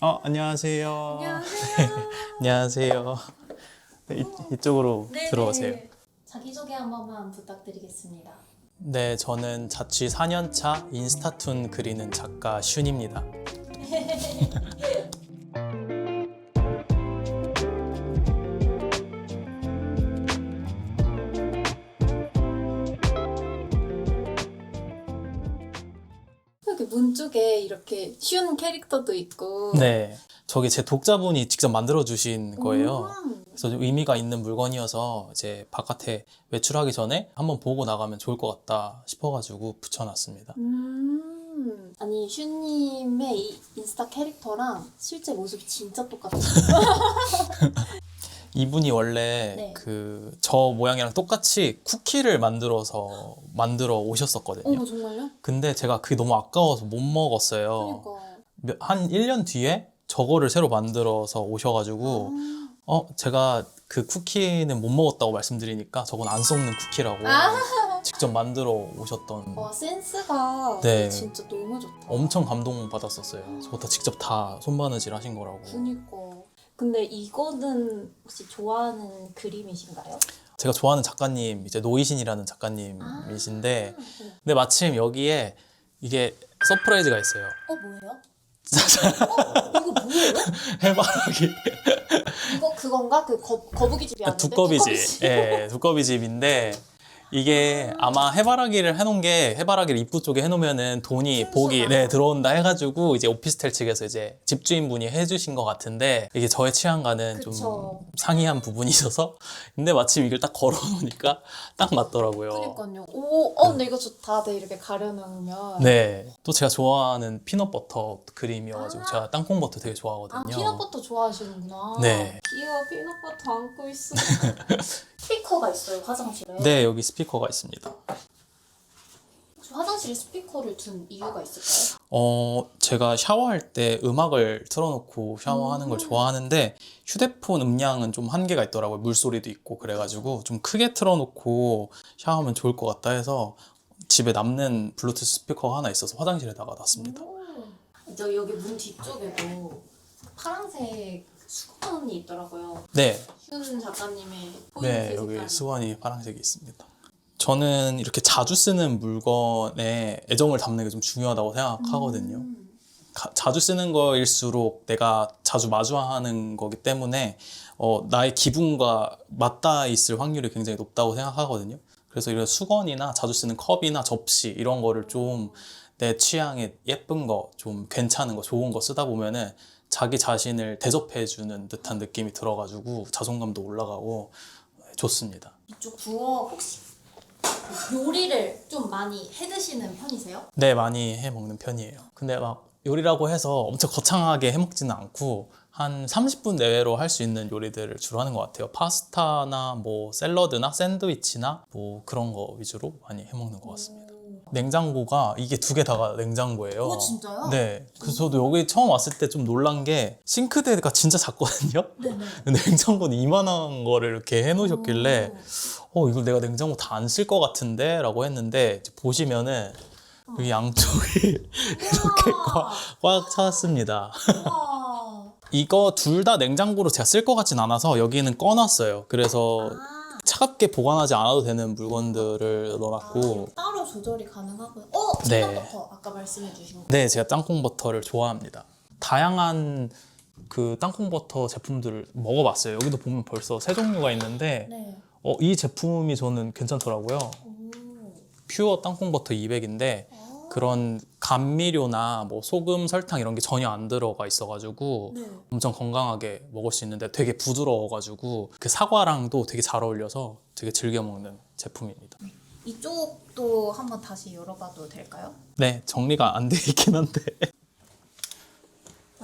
안녕하세요. 안녕하세요. 안녕하세요. 네, 이쪽으로 네네. 들어오세요. 자기소개 한 번만 부탁드리겠습니다. 네, 저는 자취 4년차 인스타툰 그리는 작가 슌입니다. 이렇게 문 쪽에 이렇게 쉬운 캐릭터도 있고. 네, 저기 제 독자분이 직접 만들어 주신 거예요. 음. 그래서 좀 의미가 있는 물건이어서 이제 바깥에 외출하기 전에 한번 보고 나가면 좋을 것 같다 싶어가지고 붙여놨습니다. 아니 슈님의 이 인스타 캐릭터랑 실제 모습이 진짜 똑같아요. 이분이 원래 네. 저 모양이랑 똑같이 쿠키를 만들어 오셨었거든요. 정말요? 근데 제가 그게 너무 아까워서 못 먹었어요. 그러니까. 한 1년 뒤에 저거를 새로 만들어서 오셔가지고 제가 그 쿠키는 못 먹었다고 말씀드리니까 저건 안 썩는 쿠키라고 직접 만들어 오셨던 와 센스가 네. 진짜 너무 좋다. 엄청 감동받았었어요. 저거 직접 다 손바느질 하신 거라고. 그니까. 근데 이거는 혹시 좋아하는 그림이신가요? 제가 좋아하는 작가님 이제 노이신이라는 작가님이신데 근데 마침 여기에 이게 서프라이즈가 있어요. 뭐예요? 이거 뭐예요? 해바라기 이거 그건가? 그 거북이 집이 아닌데? 두꺼비집. 예, 두꺼비집인데 이게 아마 해바라기를 해놓은 게 해바라기를 입구 쪽에 해놓으면은 돈이 복이 들어온다 해가지고 이제 오피스텔 측에서 이제 집주인분이 해주신 것 같은데 이게 저의 취향과는 좀 그쵸. 상이한 부분이 있어서 근데 마침 이걸 딱 걸어놓으니까 딱 맞더라고요. 그니까요. 근데 이거 좋다. 네, 이렇게 가려놓으면. 네, 또 제가 좋아하는 피넛버터 그림이어가지고 제가 땅콩버터 되게 좋아하거든요. 피넛버터 좋아하시는구나. 네. 귀여워, 피넛버터 안고 있어. 스피커가 있어요, 화장실에. 네, 여기 스피커가 있습니다. 혹시 화장실에 스피커를 둔 이유가 있을까요? 제가 샤워할 때 음악을 틀어놓고 샤워하는 걸 좋아하는데 휴대폰 음량은 좀 한계가 있더라고요. 물소리도 있고 그래가지고 좀 크게 틀어놓고 샤워하면 좋을 것 같다 해서 집에 남는 블루투스 스피커가 하나 있어서 화장실에다가 놨습니다. 저 여기 문 뒤쪽에도 파란색 수건이 있더라고요. 네, 슌 작가님의 포인트 네, 여기 수건이 파란색이 있습니다. 저는 이렇게 자주 쓰는 물건에 애정을 담는 게 좀 중요하다고 생각하거든요. 자주 쓰는 거일수록 내가 자주 마주하는 거기 때문에 나의 기분과 맞닿아 있을 확률이 굉장히 높다고 생각하거든요. 그래서 이런 수건이나 자주 쓰는 컵이나 접시 이런 거를 좀 내 취향에 예쁜 거, 좀 괜찮은 거, 좋은 거 쓰다 보면은 자기 자신을 대접해주는 듯한 느낌이 들어가지고 자존감도 올라가고 좋습니다. 이쪽 부엌 혹시 요리를 좀 많이 해 드시는 편이세요? 네, 많이 해 먹는 편이에요. 근데 막 요리라고 해서 엄청 거창하게 해 먹지는 않고 한 30분 내외로 할 수 있는 요리들을 주로 하는 것 같아요. 파스타나 뭐 샐러드나 샌드위치나 뭐 그런 거 위주로 많이 해 먹는 것 같습니다. 냉장고가 이게 두 개 다가 냉장고예요. 진짜요? 네. 그래서 저도 여기 처음 왔을 때 좀 놀란 게 싱크대가 진짜 작거든요. 네네. 근데 냉장고는 이만한 거를 이렇게 해놓으셨길래 이걸 내가 냉장고 다 안 쓸 것 같은데? 라고 했는데 이제 보시면은 여기 양쪽이 이렇게 꽉 찼습니다. 우와. 이거 둘 다 냉장고로 제가 쓸 것 같진 않아서 여기는 꺼놨어요. 그래서 차갑게 보관하지 않아도 되는 물건들을 넣어놨고 따로 조절이 가능하고요. 네. 피넛버터 아까 말씀해 주신 거. 네, 제가 땅콩버터를 좋아합니다. 다양한 그 땅콩버터 제품들을 먹어봤어요. 여기도 보면 벌써 세 종류가 있는데 네. 이 제품이 저는 괜찮더라고요. 퓨어 땅콩버터 200인데 그런 감미료나 뭐 소금, 설탕 이런 게 전혀 안 들어가 있어가지고 네. 엄청 건강하게 먹을 수 있는데 되게 부드러워가지고 그 사과랑도 되게 잘 어울려서 되게 즐겨 먹는 제품입니다. 이쪽도 한번 다시 열어봐도 될까요? 네, 정리가 안 돼 있긴 한데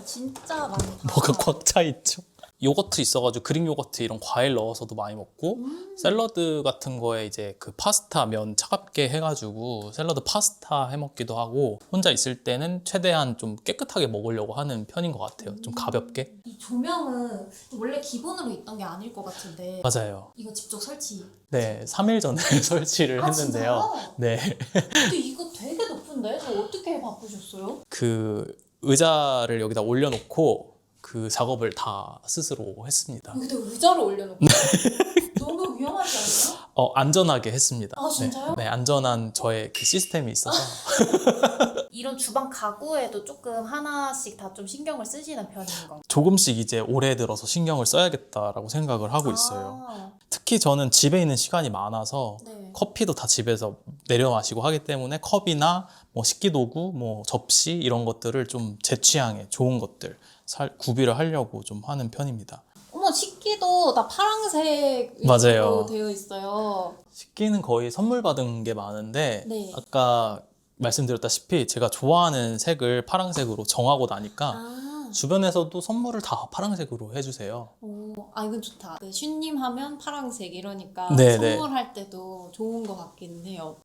진짜 많다. 뭐가 꽉 차 있죠. 요거트 있어가지고 그릭 요거트 이런 과일 넣어서도 많이 먹고 샐러드 같은 거에 이제 그 파스타 면 차갑게 해가지고 샐러드 파스타 해 먹기도 하고 혼자 있을 때는 최대한 좀 깨끗하게 먹으려고 하는 편인 것 같아요. 좀 가볍게. 이 조명은 원래 기본으로 있던 게 아닐 것 같은데 맞아요. 이거 직접 설치. 네, 3일 전에 설치를 했는데요. 진짜요? 네. 근데 이거 되게 높은데? 저 어떻게 바꾸셨어요? 그 의자를 여기다 올려놓고 그 작업을 다 스스로 했습니다. 여기다 의자를 올려놓고 너무 위험하지 않나요? 안전하게 했습니다. 아, 진짜요? 네, 안전한 저의 그 시스템이 있어서. 이런 주방 가구에도 조금 하나씩 다 좀 신경을 쓰시는 편인 건가요? 조금씩 이제 올해 들어서 신경을 써야겠다라고 생각을 하고 있어요. 특히 저는 집에 있는 시간이 많아서 네. 커피도 다 집에서 내려 마시고 하기 때문에 컵이나 뭐 식기도구, 뭐 접시 이런 것들을 좀 제 취향에 좋은 것들 구비를 하려고 좀 하는 편입니다. 어머, 식기도 다 파란색 맞아요. 되어 있어요. 식기는 거의 선물 받은 게 많은데 네. 아까 말씀드렸다시피 제가 좋아하는 색을 파란색으로 정하고 나니까 아, 주변에서도 선물을 다 파란색으로 해주세요. 이건 좋다. 네, 슈님 하면 파란색 이러니까 네, 네. 선물할 때도 좋은 것 같기는 해요.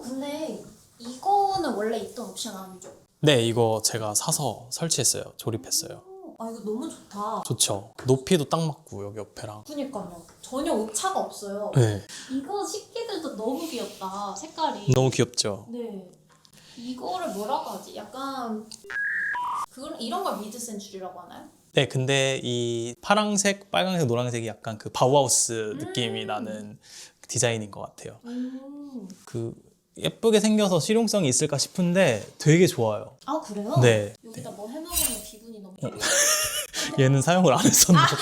근데 이거는 원래 있던 옵션 아니죠? 네, 이거 제가 사서 설치했어요. 조립했어요. 이거 너무 좋다. 좋죠. 높이도 딱 맞고 여기 옆에랑. 그니까요. 전혀 오차가 없어요. 네, 이거 식기들도 너무 귀엽다. 색깔이. 너무 귀엽죠. 네. 이거를 뭐라고 하지? 약간 이런 걸 미드 센츄리라고 하나요? 네, 근데 이 파란색, 빨간색, 노란색이 약간 그 바우하우스 느낌이 나는 디자인인 것 같아요. 그 예쁘게 생겨서 실용성이 있을까 싶은데 되게 좋아요. 아, 그래요? 네. 여기다 뭐 해먹으면 기분이 너무 좋아요. 얘는 사용을 안 했었는데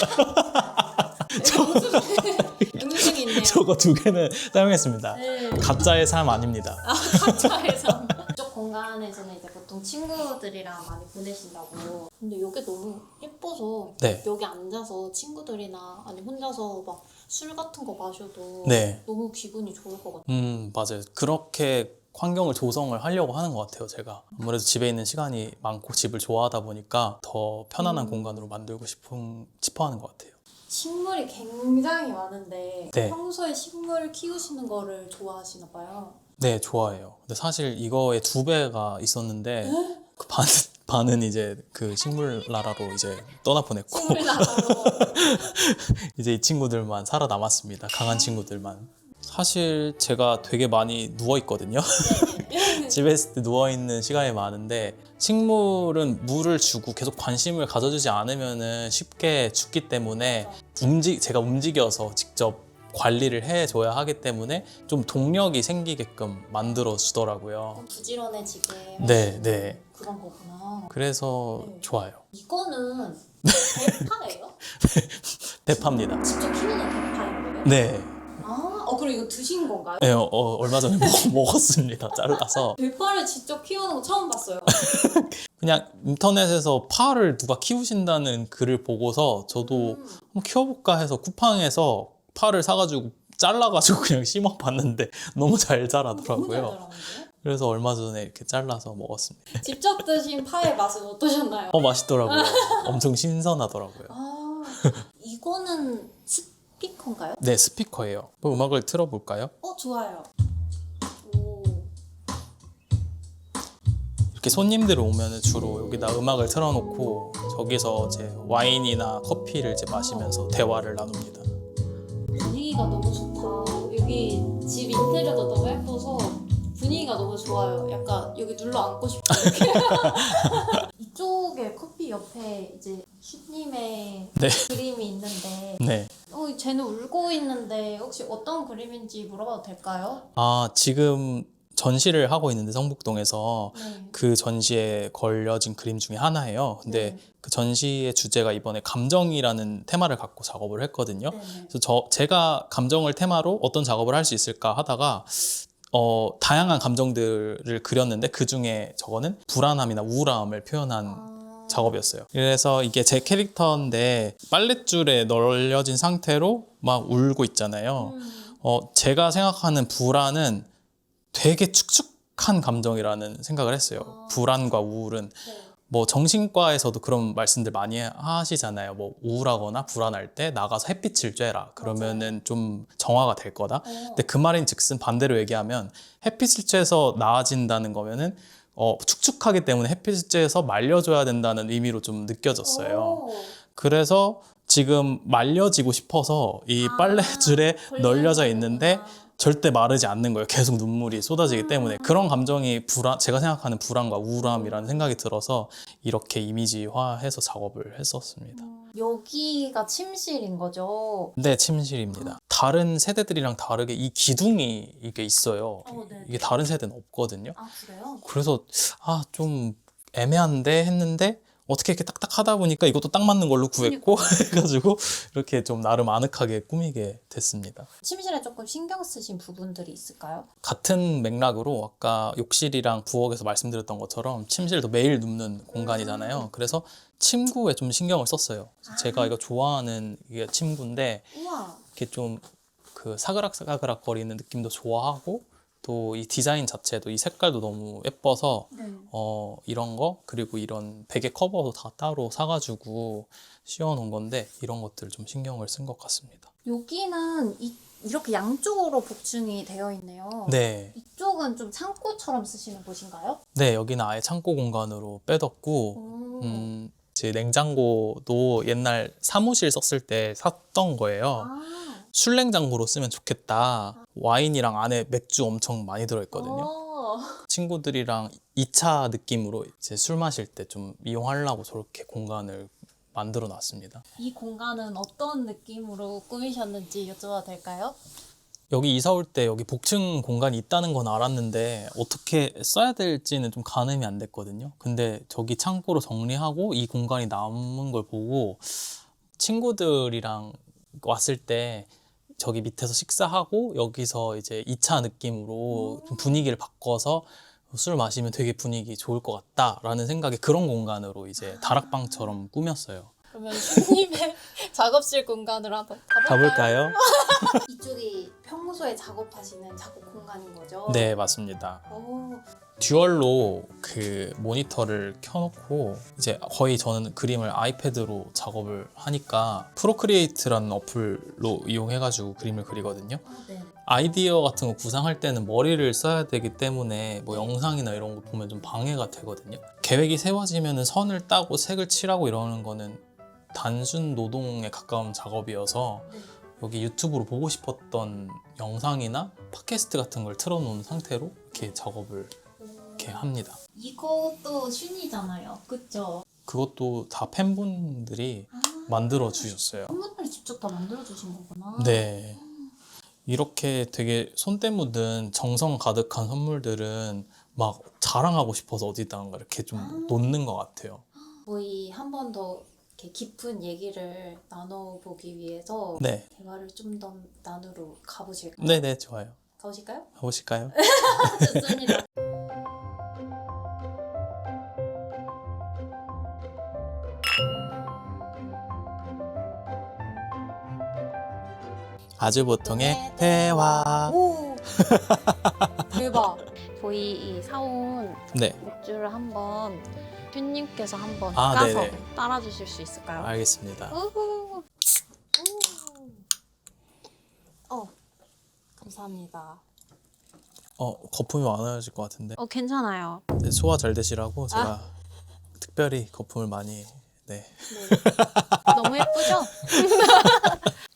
음식이 있네요. 저거 두 개는 사용했습니다. 네. 가짜의 삶 아닙니다. 각자에서 이쪽 공간에서는 이제 보통 친구들이랑 많이 보내신다고. 근데 이게 너무 예뻐서 네. 여기 앉아서 친구들이나 아니 혼자서 막 술 같은 거 마셔도 네. 너무 기분이 좋을 것 같아요. 맞아요. 그렇게 환경을 조성을 하려고 하는 것 같아요, 제가. 아무래도 집에 있는 시간이 많고 집을 좋아하다 보니까 더 편안한 공간으로 만들고 싶어하는 것 같아요. 식물이 굉장히 많은데 네. 평소에 식물 키우시는 거를 좋아하시나 봐요. 네, 좋아해요. 근데 사실 이거의 2배가 있었는데 그 반은 이제 그 식물 나라로 이제 떠나보냈고 식물 나라로. 이제 이 친구들만 살아남았습니다. 강한 친구들만. 사실 제가 되게 많이 누워 있거든요. 집에 있을 때 누워 있는 시간이 많은데 식물은 물을 주고 계속 관심을 가져주지 않으면은 쉽게 죽기 때문에 제가 움직여서 직접 관리를 해줘야 하기 때문에 좀 동력이 생기게끔 만들어 주더라고요. 부지런해지게 네, 네. 그런 거구나. 그래서 네. 좋아요. 이거는 대파예요? 대파입니다. 직접 키우는 대파인 거예요? 네. 그럼 이거 드신 건가요? 네, 얼마 전에 먹었습니다. 잘라서. 대파를 직접 키우는 거 처음 봤어요. 그냥 인터넷에서 파를 누가 키우신다는 글을 보고서 저도 한번 키워볼까 해서 쿠팡에서 파를 사가지고 잘라가지고 그냥 심어봤는데 너무 잘 너무 잘 자라더라고요. 자라는데요? 그래서 얼마 전에 이렇게 잘라서 먹었습니다. 직접 드신 파의 맛은 어떠셨나요? 맛있더라고요. 엄청 신선하더라고요. 이거는 스피커인가요? 네, 스피커예요. 뭐 음악을 틀어볼까요? 좋아요. 이렇게 손님들이 오면 주로 여기다 음악을 틀어놓고 저기서 이제 와인이나 커피를 이제 마시면서 대화를 나눕니다. 분위기가 너무 좋다. 여기 집 인테리어도 너무 예뻐서 분위기가 너무 좋아요. 약간 여기 눌러 앉고 싶다. 이쪽에 커피 옆에 이제 슈님의 네. 그림이 있는데 네. 쟤는 울고 있는데 혹시 어떤 그림인지 물어봐도 될까요? 지금 전시를 하고 있는데 성북동에서 네. 그 전시에 걸려진 그림 중에 하나예요. 근데 네. 그 전시의 주제가 이번에 감정이라는 테마를 갖고 작업을 했거든요. 네네. 그래서 제가 감정을 테마로 어떤 작업을 할 수 있을까 하다가 다양한 감정들을 그렸는데 그 중에 저거는 불안함이나 우울함을 표현한 작업이었어요. 그래서 이게 제 캐릭터인데 빨랫줄에 널려진 상태로 막 울고 있잖아요. 제가 생각하는 불안은 되게 축축한 감정이라는 생각을 했어요. 불안과 우울은 네. 뭐 정신과에서도 그런 말씀들 많이 하시잖아요. 뭐 우울하거나 불안할 때 나가서 쬐라. 그러면은 좀 정화가 될 거다. 근데 그 말인즉슨 반대로 얘기하면 햇빛을 쬐서 나아진다는 거면은 축축하기 때문에 햇빛을 쬐서 말려줘야 된다는 의미로 좀 느껴졌어요. 그래서 지금 말려지고 싶어서 이 빨래줄에 널려져 있는데 절대 마르지 않는 거예요. 계속 눈물이 쏟아지기 때문에. 그런 감정이 제가 생각하는 불안과 우울함이라는 생각이 들어서 이렇게 이미지화해서 작업을 했었습니다. 여기가 침실인 거죠? 네, 침실입니다. 다른 세대들이랑 다르게 이 기둥이 이게 있어요. 네. 이게 다른 세대는 없거든요. 아, 그래요? 그래서 좀 애매한데 했는데 어떻게 이렇게 딱딱 하다 보니까 이것도 딱 맞는 걸로 구했고 해가지고 이렇게 좀 나름 아늑하게 꾸미게 됐습니다. 침실에 조금 신경 쓰신 부분들이 있을까요? 같은 맥락으로 아까 욕실이랑 부엌에서 말씀드렸던 것처럼 침실도 매일 눕는 공간이잖아요. 그래서 침구에 좀 신경을 썼어요. 제가 이거 좋아하는 이게 침구인데 우와. 이렇게 좀 그 사그락사그락 거리는 느낌도 좋아하고 또 이 디자인 자체도 이 색깔도 너무 예뻐서 네. 이런 거 그리고 이런 베개 커버도 다 따로 사가지고 씌워놓은 건데 이런 것들 좀 신경을 쓴 것 같습니다. 여기는 이렇게 양쪽으로 복층이 되어 있네요. 네, 이쪽은 좀 창고처럼 쓰시는 곳인가요? 네 여기는 아예 창고 공간으로 빼뒀고 제 냉장고도 옛날 사무실 썼을 때 샀던 거예요. 아. 술냉장고로 쓰면 좋겠다. 와인이랑 안에 맥주 엄청 많이 들어있거든요. 친구들이랑 2차 느낌으로 이제 술 마실 때 좀 이용하려고 저렇게 공간을 만들어 놨습니다. 이 공간은 어떤 느낌으로 꾸미셨는지 여쭤봐도 될까요? 여기 이사 올 때 여기 복층 공간이 있다는 건 알았는데 어떻게 써야 될지는 좀 가늠이 안 됐거든요. 근데 저기 창고로 정리하고 이 공간이 남은 걸 보고 친구들이랑 왔을 때 저기 밑에서 식사하고 여기서 이제 2차 느낌으로 좀 분위기를 바꿔서 술 마시면 되게 분위기 좋을 것 같다라는 생각에 그런 공간으로 이제 다락방처럼 꾸몄어요. 그러면 슈님의 작업실 공간으로 한번 가볼까요? 이쪽이 평소에 작업하시는 작업 공간인 거죠? 네, 맞습니다. 오. 듀얼로 그 모니터를 켜놓고 이제 거의 저는 그림을 아이패드로 작업을 하니까 프로크리에이트라는 어플로 이용해가지고 그림을 그리거든요. 네. 아이디어 같은 거 구상할 때는 머리를 써야 되기 때문에 뭐 영상이나 이런 거 보면 좀 방해가 되거든요. 계획이 세워지면 선을 따고 색을 칠하고 이러는 거는 단순 노동에 가까운 작업이어서 네. 여기 유튜브로 보고 싶었던 영상이나 팟캐스트 같은 걸 틀어놓은 상태로 이렇게 작업을 이렇게 합니다. 이것도 슌이잖아요. 그쵸? 그것도 다 팬분들이 만들어 주셨어요. 팬분들이 직접 다 만들어주신 거구나. 네. 이렇게 되게 손때 묻은 정성 가득한 선물들은 막 자랑하고 싶어서 어디다가 이렇게 좀 놓는 것 같아요. 저희 한 번 더 이렇게 깊은 얘기를 나눠보기 위해서 네. 대화를 좀 더 나누러 가보실까요? 네네, 좋아요. 가보실까요? 가보실까요? 좋습니다. 아주 보통의 대화. 오! 대박! 저희 이 사온 네, 맥주를 한번 슈님께서 한번 아, 까서 네네. 따라주실 수 있을까요? 알겠습니다. 우후. 감사합니다. 거품이 많아질 것 같은데. 괜찮아요. 네, 소화 잘 되시라고 제가 특별히 거품을 많이. 네. 너무 예쁘죠?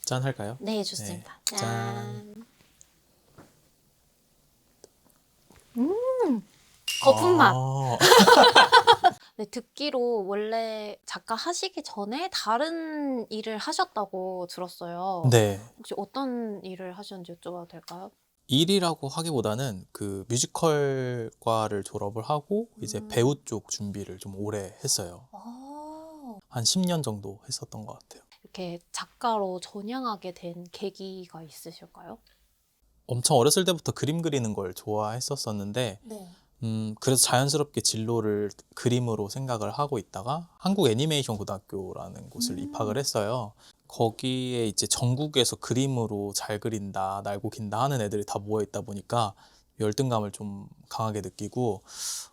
짠 할까요? 네, 좋습니다. 네. 짠. 거품 맛. 아, 네, 듣기로 원래 작가 하시기 전에 다른 일을 하셨다고 들었어요. 네. 혹시 어떤 일을 하셨는지 여쭤봐도 될까요? 일이라고 하기보다는 그 뮤지컬과를 졸업을 하고 이제 배우 쪽 준비를 좀 오래 했어요. 한 10년 정도 했었던 것 같아요. 이렇게 작가로 전향하게 된 계기가 있으실까요? 엄청 어렸을 때부터 그림 그리는 걸 좋아했었었는데 네. 그래서 자연스럽게 진로를 그림으로 생각을 하고 있다가 한국 애니메이션 고등학교라는 곳을 입학을 했어요. 거기에 이제 전국에서 그림으로 잘 그린다, 날고 긴다 하는 애들이 다 모여 있다 보니까 열등감을 좀 강하게 느끼고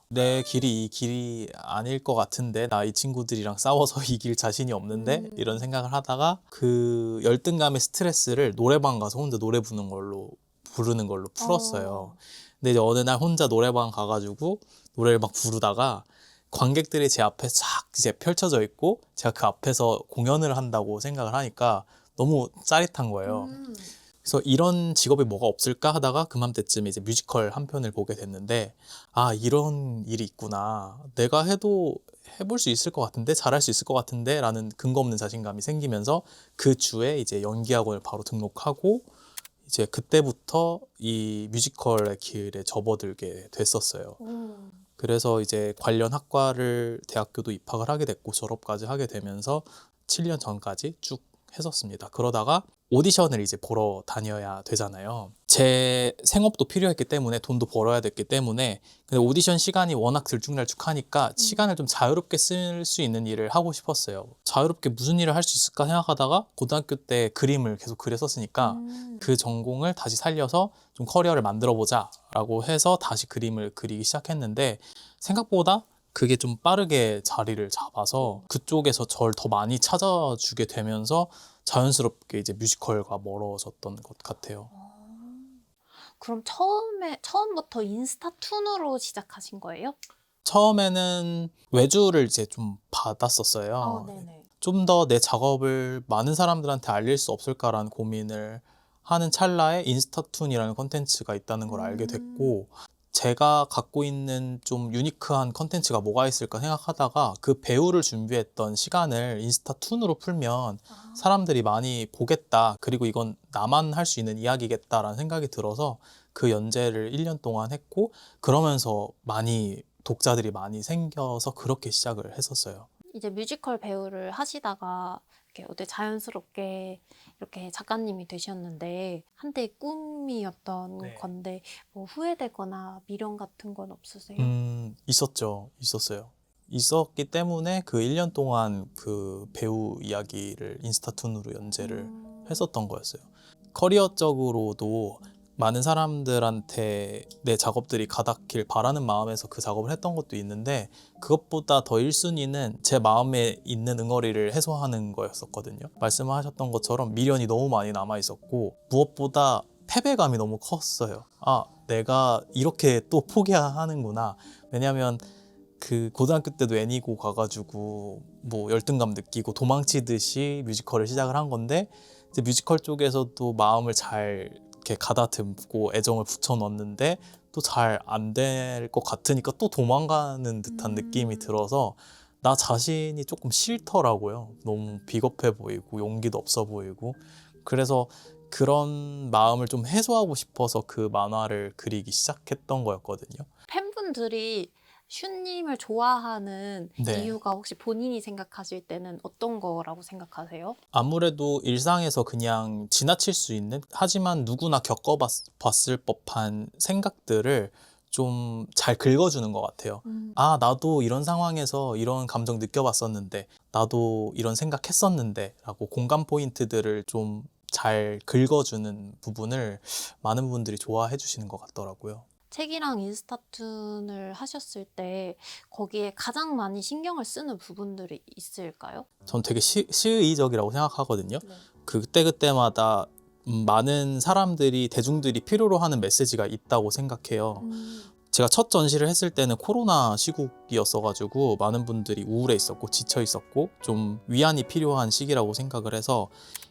내 길이 이 길이 아닐 것 같은데 나 이 친구들이랑 싸워서 이길 자신이 없는데 이런 생각을 하다가 그 열등감의 스트레스를 노래방 가서 혼자 노래 부르는 걸로 풀었어요. 근데 이제 어느 날 혼자 노래방 가가지고 노래를 막 부르다가 관객들이 제 앞에 쫙 이제 펼쳐져 있고 제가 그 앞에서 공연을 한다고 생각을 하니까 너무 짜릿한 거예요. 그래서 이런 직업이 뭐가 없을까 하다가 그맘때쯤에 이제 뮤지컬 한 편을 보게 됐는데, 아, 이런 일이 있구나. 내가 해도 해볼 수 있을 것 같은데, 잘할 수 있을 것 같은데 라는 근거 없는 자신감이 생기면서 그 주에 이제 연기학원을 바로 등록하고 이제 그때부터 이 뮤지컬의 길에 접어들게 됐었어요. 그래서 이제 관련 학과를 대학교도 입학을 하게 됐고 졸업까지 하게 되면서 7년 전까지 쭉 했었습니다. 그러다가 오디션을 이제 보러 다녀야 되잖아요. 제 생업도 필요했기 때문에 돈도 벌어야 됐기 때문에 근데 오디션 시간이 워낙 들쭉날쭉하니까 시간을 좀 자유롭게 쓸 수 있는 일을 하고 싶었어요. 자유롭게 무슨 일을 할 수 있을까 생각하다가 고등학교 때 그림을 계속 그렸었으니까 그 전공을 다시 살려서 좀 커리어를 만들어 보자 라고 해서 다시 그림을 그리기 시작했는데 생각보다 그게 좀 빠르게 자리를 잡아서 그쪽에서 저를 더 많이 찾아주게 되면서 자연스럽게 이제 뮤지컬과 멀어졌던 것 같아요. 그럼 처음부터 인스타툰으로 시작하신 거예요? 처음에는 외주를 이제 좀 받았었어요. 아, 네네. 좀 더 내 작업을 많은 사람들한테 알릴 수 없을까라는 고민을 하는 찰나에 인스타툰이라는 컨텐츠가 있다는 걸 알게 됐고 제가 갖고 있는 좀 유니크한 컨텐츠가 뭐가 있을까 생각하다가 그 배우를 준비했던 시간을 인스타툰으로 풀면 사람들이 많이 보겠다. 그리고 이건 나만 할 수 있는 이야기겠다라는 생각이 들어서 그 연재를 1년 동안 했고 그러면서 독자들이 많이 생겨서 그렇게 시작을 했었어요. 이제 뮤지컬 배우를 하시다가 이렇게 어때 자연스럽게 이렇게 작가님이 되셨는데 한때의 꿈이었던 네. 건데 뭐 후회되거나 미련 같은 건 없으세요? 있었어요. 있었기 때문에 그 1년 동안 그 배우 이야기를 인스타툰으로 연재를 했었던 거였어요. 커리어적으로도 많은 사람들한테 내 작업들이 가닿길 바라는 마음에서 그 작업을 했던 것도 있는데 그것보다 더 1순위는 제 마음에 있는 응어리를 해소하는 거였었거든요. 말씀하셨던 것처럼 미련이 너무 많이 남아 있었고 무엇보다 패배감이 너무 컸어요. 아, 내가 이렇게 또 포기하는구나. 왜냐면 그 고등학교 때도 애니고 가가지고 뭐 열등감 느끼고 도망치듯이 뮤지컬을 시작을 한 건데 이제 뮤지컬 쪽에서도 마음을 잘 이렇게 가다듬고 애정을 붙여 넣었는데 또 잘 안 될 것 같으니까 또 도망가는 듯한 느낌이 들어서 나 자신이 조금 싫더라고요. 너무 비겁해 보이고 용기도 없어 보이고 그래서 그런 마음을 좀 해소하고 싶어서 그 만화를 그리기 시작했던 거였거든요. 팬분들이 슈님을 좋아하는 네. 이유가 혹시 본인이 생각하실 때는 어떤 거라고 생각하세요? 아무래도 일상에서 그냥 지나칠 수 있는 하지만 누구나 겪어봤을 법한 생각들을 좀 잘 긁어주는 것 같아요. 아, 나도 이런 상황에서 이런 감정 느껴봤었는데 나도 이런 생각했었는데 라고 공감 포인트들을 좀 잘 긁어주는 부분을 많은 분들이 좋아해 주시는 것 같더라고요. 책이랑 인스타툰을 하셨을 때 거기에 가장 많이 신경을 쓰는 부분들이 있을까요? 전 되게 시의적이라고 생각하거든요. 그때그때마다 많은 사람들이 대중들이 필요로 하는 메시지가 있다고 생각해요. 제가 첫 전시를 했을 때는 코로나 시국이었어가지고 많은 분들이 우울해 있었고 지쳐 있었고 좀 위안이 필요한 시기라고 생각을 해서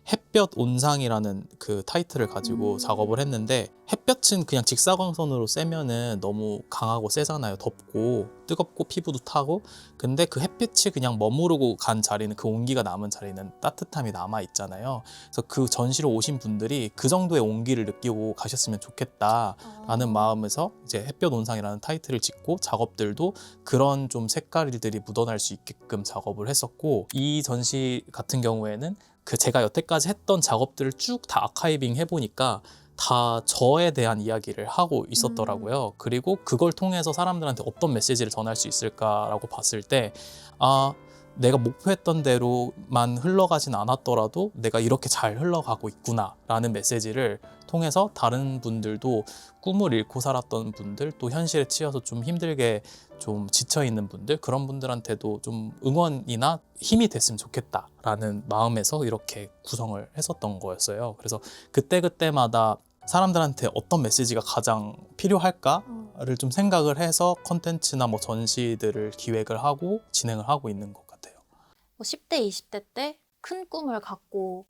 햇볕 온상이라는 그 타이틀을 가지고 작업을 했는데 햇볕은 그냥 직사광선으로 쐬면은 너무 강하고 세잖아요. 덥고 뜨겁고 피부도 타고 근데 그 햇빛이 그냥 머무르고 간 자리는 그 온기가 남은 자리는 따뜻함이 남아 있잖아요. 그래서 그 전시로 오신 분들이 그 정도의 온기를 느끼고 가셨으면 좋겠다라는 마음에서 이제 햇볕 온상이라는 타이틀을 짓고 작업들도 그런 좀 색깔들이 묻어날 수 있게끔 작업을 했었고 이 전시 같은 경우에는 그 제가 여태까지 했던 작업들을 쭉 다 아카이빙 해보니까 다 저에 대한 이야기를 하고 있었더라고요. 그리고 그걸 통해서 사람들한테 어떤 메시지를 전할 수 있을까라고 봤을 때 아, 내가 목표했던 대로만 흘러가진 않았더라도 내가 이렇게 잘 흘러가고 있구나 라는 메시지를 통해서 다른 분들도 꿈을 잃고 살았던 분들 또 현실에 치여서 좀 힘들게 좀 지쳐있는 분들 그런 분들한테도 좀 응원이나 힘이 됐으면 좋겠다라는 마음에서 이렇게 구성을 했었던 거였어요. 그래서 그때그때마다 사람들한테 어떤 메시지가 가장 필요할까를 좀 생각을 해서 컨텐츠나 뭐 전시들을 기획을 하고 진행을 하고 있는 것 같아요. 뭐 10대, 20대 때 큰 꿈을 갖고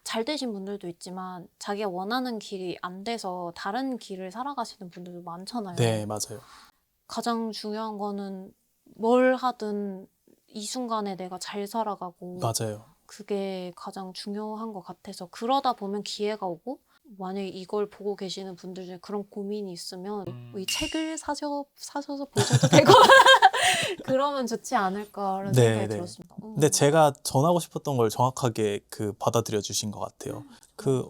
잘 되신 분들도 있지만 자기가 원하는 길이 안 돼서 다른 길을 살아가시는 분들도 많잖아요. 네, 맞아요. 가장 중요한 거는 뭘 하든 이 순간에 내가 잘 살아가고 맞아요. 그게 가장 중요한 것 같아서 그러다 보면 기회가 오고 만약에 이걸 보고 계시는 분들 중에 그런 고민이 있으면 이 책을 사셔서 보셔도 되고 그러면 좋지 않을까라는 네, 생각이 네. 들었습니다. 근데 제가 전하고 싶었던 걸 정확하게 받아들여 주신 것 같아요.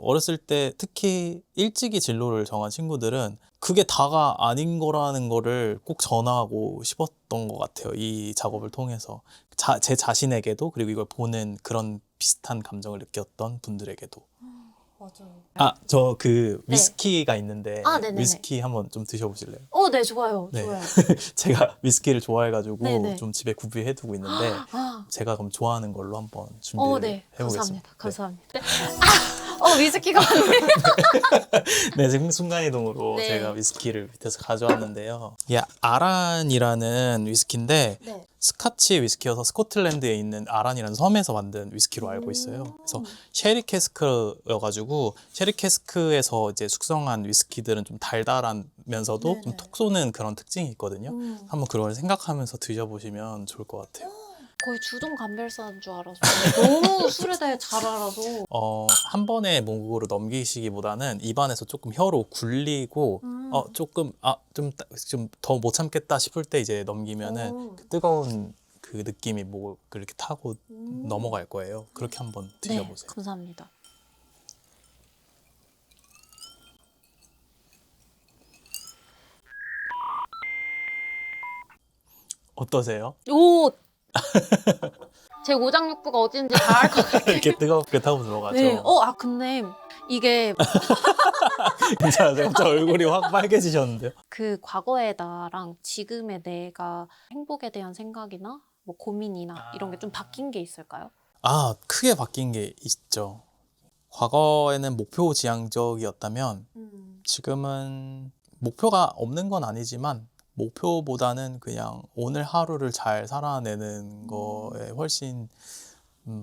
어렸을 때 특히 일찍이 진로를 정한 친구들은 그게 다가 아닌 거라는 거를 꼭 전하고 싶었던 것 같아요. 이 작업을 통해서. 제 자신에게도 그리고 이걸 보는 그런 비슷한 감정을 느꼈던 분들에게도. 맞아요. 저 그 네. 위스키가 있는데 네네네. 위스키 한번 좀 드셔보실래요? 네, 좋아요. 네. 좋아요. 제가 위스키를 좋아해가지고 네네. 좀 집에 구비해두고 있는데 아, 제가 그럼 좋아하는 걸로 한번 준비를 네. 해보겠습니다. 감사합니다. 위스키가 왔네. 네, 지금 순간이동으로 네. 제가 위스키를 밑에서 가져왔는데요. 이게 아란이라는 위스키인데 네. 스카치 위스키여서 스코틀랜드에 있는 아란이라는 섬에서 만든 위스키로 알고 있어요. 그래서 쉐리 캐스크여가지고 쉐리 캐스크에서 이제 숙성한 위스키들은 좀 달달하면서도 좀 네네. 톡 쏘는 그런 특징이 있거든요. 한번 그걸 생각하면서 드셔보시면 좋을 것 같아요. 거의 주동 감별사인 줄 알았어요. 너무 술에 대해 잘 알아서. 한 번에 목으로 넘기시기보다는 입안에서 조금 혀로 굴리고 조금 좀 더 못 참겠다 싶을 때 이제 넘기면은 그 뜨거운 그 느낌이 목을 이렇게 타고 넘어갈 거예요. 그렇게 한번 드셔보세요. 네, 감사합니다. 어떠세요? 오! 제 오장육부가 어딘지 다 알 것 같아요. 이렇게 뜨겁게 타고 들어가죠. 네. 근데 이게 괜찮아요. 갑자기 얼굴이 확 빨개지셨는데요. 그 과거의 나랑 지금의 내가 행복에 대한 생각이나 뭐 고민이나 이런 게 좀 바뀐 게 있을까요? 크게 바뀐 게 있죠. 과거에는 목표 지향적이었다면 지금은 목표가 없는 건 아니지만 목표보다는 그냥 오늘 하루를 잘 살아내는 거에 훨씬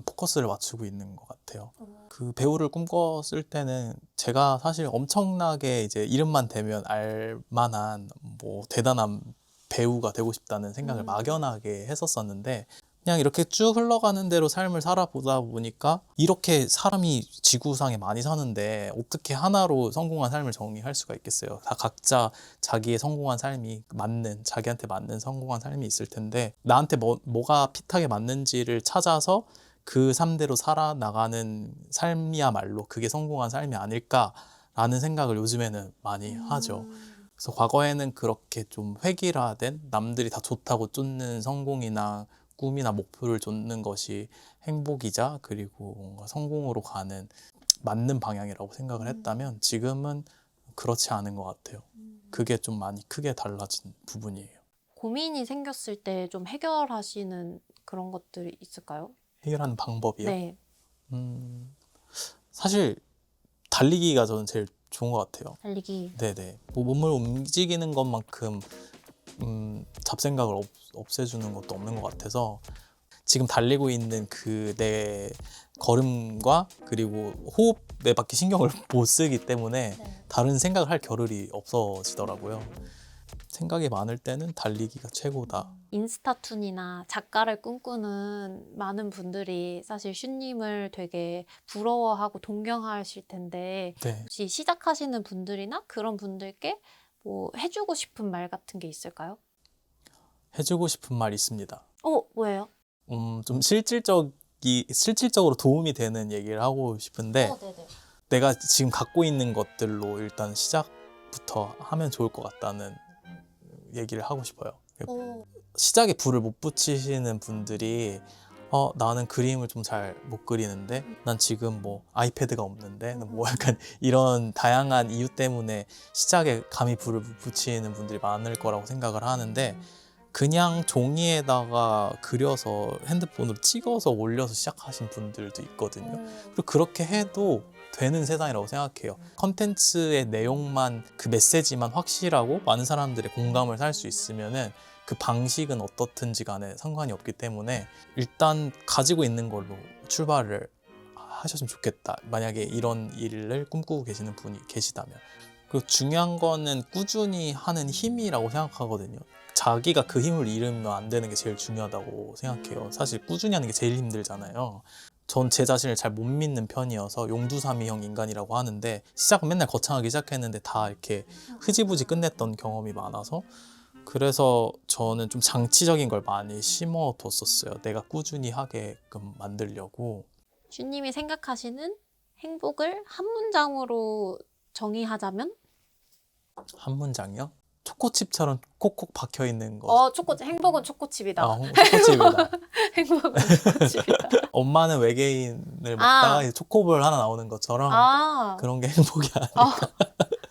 포커스를 맞추고 있는 것 같아요. 그 배우를 꿈꿨을 때는 제가 사실 엄청나게 이제 이름만 대면 알만한 뭐 대단한 배우가 되고 싶다는 생각을 막연하게 했었었는데 그냥 이렇게 쭉 흘러가는 대로 삶을 살아보다 보니까 이렇게 사람이 지구상에 많이 사는데 어떻게 하나로 성공한 삶을 정의할 수가 있겠어요. 다 각자 자기의 성공한 삶이 자기한테 맞는 성공한 삶이 있을 텐데 나한테 뭐가 핏하게 맞는지를 찾아서 그 삶대로 살아나가는 삶이야말로 그게 성공한 삶이 아닐까라는 생각을 요즘에는 많이 하죠. 그래서 과거에는 그렇게 좀 획일화된 남들이 다 좋다고 쫓는 성공이나 꿈이나 목표를 쫓는 것이 행복이자 그리고 뭔가 성공으로 가는 맞는 방향이라고 생각을 했다면 지금은 그렇지 않은 것 같아요. 그게 좀 많이 크게 달라진 부분이에요. 고민이 생겼을 때 좀 해결하시는 그런 것들이 있을까요? 해결하는 방법이요? 네. 사실 달리기가 저는 제일 좋은 것 같아요. 달리기. 네네. 뭐 몸을 움직이는 것만큼 잡생각을 없애주는 것도 없는 것 같아서 지금 달리고 있는 그 내 걸음과 그리고 호흡에밖에 신경을 못 쓰기 때문에 다른 생각을 할 겨를이 없어지더라고요. 생각이 많을 때는 달리기가 최고다. 인스타툰이나 작가를 꿈꾸는 많은 분들이 사실 슈님을 되게 부러워하고 동경하실 텐데 네. 혹시 시작하시는 분들이나 그런 분들께 뭐 해주고 싶은 말 같은 게 있을까요? 해주고 싶은 말 있습니다. 뭐예요? 좀 실질적으로 도움이 되는 얘기를 하고 싶은데 네네. 내가 지금 갖고 있는 것들로 일단 시작부터 하면 좋을 것 같다는 얘기를 하고 싶어요. 시작에 불을 못 붙이시는 분들이 나는 그림을 좀 잘 못 그리는데 난 지금 뭐 아이패드가 없는데 뭐 약간 이런 다양한 이유 때문에 시작에 감히 불을 못 붙이는 분들이 많을 거라고 생각을 하는데 그냥 종이에다가 그려서 핸드폰으로 찍어서 올려서 시작하신 분들도 있거든요. 그리고 그렇게 해도 되는 세상이라고 생각해요. 컨텐츠의 내용만 그 메시지만 확실하고 많은 사람들의 공감을 살 수 있으면은 그 방식은 어떻든지 간에 상관이 없기 때문에 일단 가지고 있는 걸로 출발을 하셨으면 좋겠다. 만약에 이런 일을 꿈꾸고 계시는 분이 계시다면. 그리고 중요한 거는 꾸준히 하는 힘이라고 생각하거든요. 자기가 그 힘을 잃으면 안 되는 게 제일 중요하다고 생각해요. 사실 꾸준히 하는 게 제일 힘들잖아요. 전 제 자신을 잘 못 믿는 편이어서 용두사미형 인간이라고 하는데 시작은 맨날 거창하게 시작했는데 다 이렇게 흐지부지 끝냈던 경험이 많아서 그래서 저는 좀 장치적인 걸 많이 심어뒀었어요. 내가 꾸준히 하게끔 만들려고. 주님이 생각하시는 행복을 한 문장으로 정의하자면? 한 문장이요? 초코칩처럼 콕콕 박혀있는 거. 행복은 초코칩이다. 초코칩이다. 행복은 초코칩이다. 엄마는 외계인을 먹다가 초코볼 하나 나오는 것처럼 그런 게 행복이 아니야.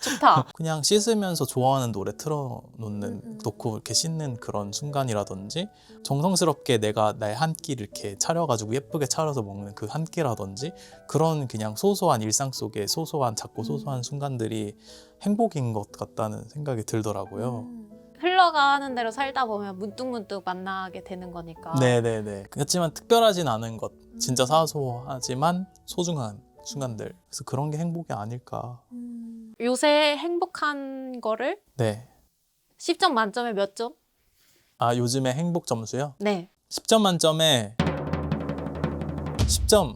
좋다. 그냥 씻으면서 좋아하는 노래 틀어놓는 놓고 이렇게 씻는 그런 순간이라든지 정성스럽게 내가 나의 한 끼를 이렇게 차려가지고 예쁘게 차려서 먹는 그 한 끼라든지 그런 그냥 소소한 일상 속의 소소한 작고 소소한 순간들이 행복인 것 같다는 생각이 들더라고요. 흘러가는 대로 살다 보면 문득문득 만나게 되는 거니까. 네네네. 그렇지만 특별하진 않은 것, 진짜 사소하지만 소중한 순간들. 그래서 그런 게 행복이 아닐까. 요새 행복한 거를 네. 10점 만점에 몇 점? 아, 요즘에 행복 점수요? 네. 10점 만점에 10점.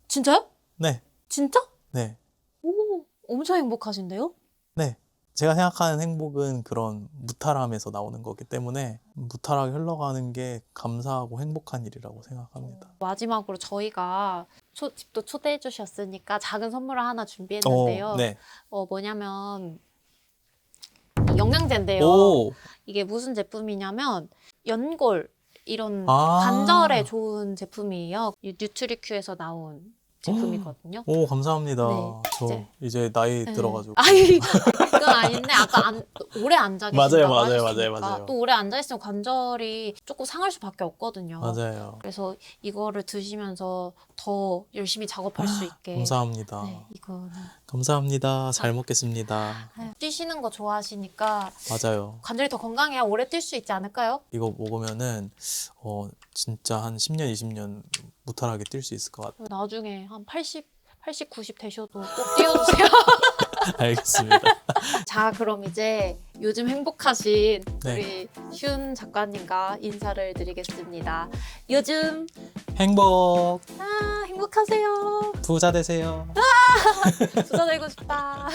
진짜요? 네. 진짜? 네. 오, 엄청 행복하신데요? 네. 제가 생각하는 행복은 그런 무탈함에서 나오는 거기 때문에 무탈하게 흘러가는 게 감사하고 행복한 일이라고 생각합니다. 마지막으로 저희가 집도 초대해 주셨으니까 작은 선물을 하나 준비했는데요. 네. 뭐냐면 영양제인데요. 오. 이게 무슨 제품이냐면 연골 이런 아. 관절에 좋은 제품이에요. 뉴트리큐에서 나온 제품이거든요. 오, 감사합니다. 네, 저 이제 나이 들어가지고. 아니 그건 아닌데 아까 오래 앉아 계신다고 맞아요. 하셨으니까 또 오래 앉아 있으면 관절이 조금 상할 수밖에 없거든요. 맞아요. 그래서 이거를 드시면서 더 열심히 작업할 수 있게. 감사합니다. 네, 이거는 감사합니다. 잘 먹겠습니다. 뛰시는 거 좋아하시니까 맞아요. 관절이 더 건강해야 오래 뛸 수 있지 않을까요? 이거 먹으면은 진짜 한 10년, 20년 무탈하게 뛸 수 있을 것 같아요. 나중에 한 80, 90 되셔도 꼭 뛰어주세요. 알겠습니다. 자, 그럼 이제 요즘 행복하신 네. 우리 슌 작가님과 인사를 드리겠습니다. 요즘 행복. 행복하세요. 부자 되세요. 부자 되고 싶다.